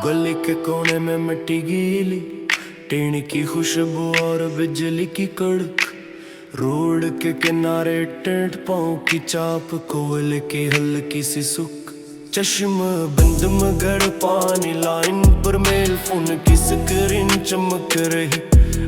गली के कोने में मिट्टी गीली, टीन की खुशबू और बिजली की कड़क। रोड के किनारे टेंट, पाँव की चाप, कोयले की हल्की सी सुख। चश्मा बंद मगर पानी लाइन पर मेल फोन की स्क्रीन चमक रही।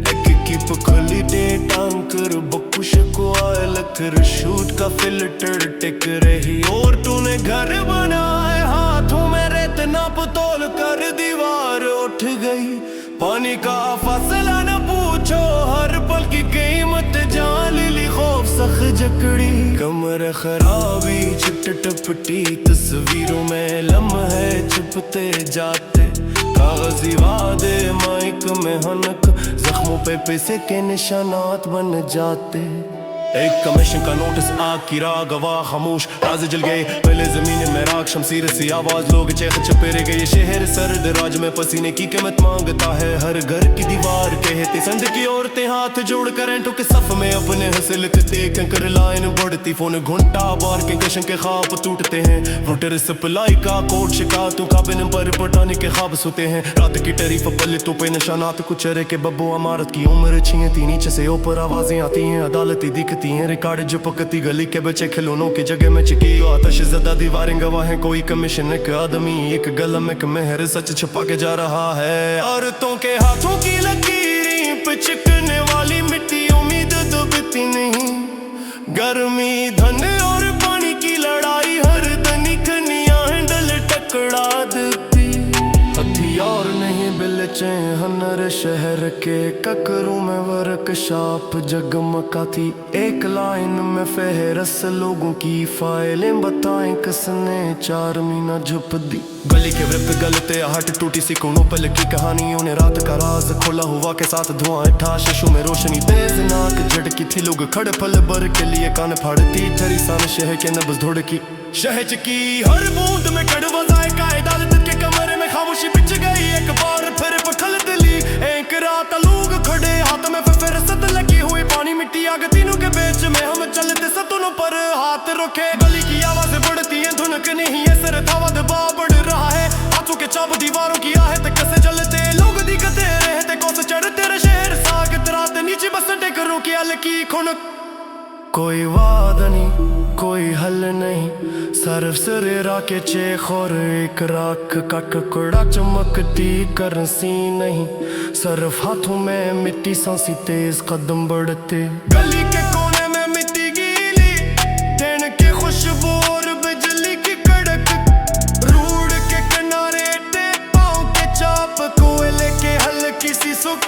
एक कीप खुली डेट एंकर बकुश को आए लखर शूट का फिल्टर टिक रही। और तूने घर बनाए हाथों में रेत नाप तोल कर दीवार उठ गई। पानी का फासला न पूछो, हर पल की कीमत जान ली खौफ सख जकड़ी। कमर खराबी चिट टपटी, तस्वीरों में लम्हे छुपते जाते। कागजी वादे माइक में हनक, जख्मों पे पैसे के निशानात बन जाते। एक कमीशन का नोटिस, आग की राह, गवाह खामोश, राज जल गए पहले जमीन में राख। शमशीर सी आवाज, लोग चेख छपे रह गए। शहर सर्द राज में पसीने की कीमत मांगता है। हर घर की दीवार कहती संध की औरतें हाथ जोड़ करेंटों के सफ में अपने हंसल देख कर लाइन बढ़ती। फोन घंटा बार के कशन के ख्वाब टूटते हैं। वोटर सप्लाई का कोड शिकायतों का बिन पर पटाने के ख्वाब सोते हैं। रात की टरीफ पल्लितों पे निशानात, कुछ चेहरे के बब्बो अमारत की उम्र छीनती। नीचे से ऊपर आवाजें आती हैं, अदालती दिखती हैं। रिकॉर्ड जो पकती, गली के बच्चे खिलौनों की जगह में चिकी। आतश ज़दा दीवारें गवाह हैं, कोई कमीशन एक आदमी एक गलम एक मेहर सच छुपा के जा रहा है। औरतों के हाथों की लकीरें पे चिकने वाली मिट्टी, उम्मीद दुबती नहीं। गर्मी धन और पानी की लड़ाई, हर धनी खनिया हैंडल टकरा देती। हथियार नहीं बिलचे हनर शहर के ककरों में वर्कशॉप जगमगाती। एक लाइन में फेहरस लोगों की फाइलें, बताएं किसने 4 महीना झुप दी। गली के वृत्त गलते हट टूटी सी कोनों पल की कहानियों ने रात का राज खोला। हुआ के साथ धुआं ठा, शिशु में रोशनी तेज नाक झटकी थी। लोग खड़े पल भर के लिए कान फाड़ती। थरी सान शहर के नब्ज धुड़की, शहज की हर बूंद में कड़वा जायका। अदालत के कमरे में खामोशी बिछ गई। एक बार फिर पखल दिली एक रात, लोग खड़े हाथ में फिरसत लगी हुई। पानी मिट्टी आग तीनों के बीच में हम चलते सतनों पर हाथ रखे। गली की आवाज बढ़ती है, धुनक नहीं है सर थावा दबाव बढ़ रहा है। हाथों के चाप दीवारों की आहट कैसे जलते। लोग दिखते रहते कौन चढ़ते रहे। शहर सागत रात नीचे बसते करो की हल्की खुनक। कोई वादा नहीं, कोई हल नहीं, सिर्फ सरेरा के चेख और एक राख का टुकड़ा चमकती करसी नहीं। सिर्फ हाथों में मिट्टी, सांसी तेज कदम बढ़ते। गली के कोने में मिट्टी गीली, टेन की खुशबू और बिजली की कड़क। रोड के किनारे टे पाँव के चाप, कोयले के हल्की सी सुख।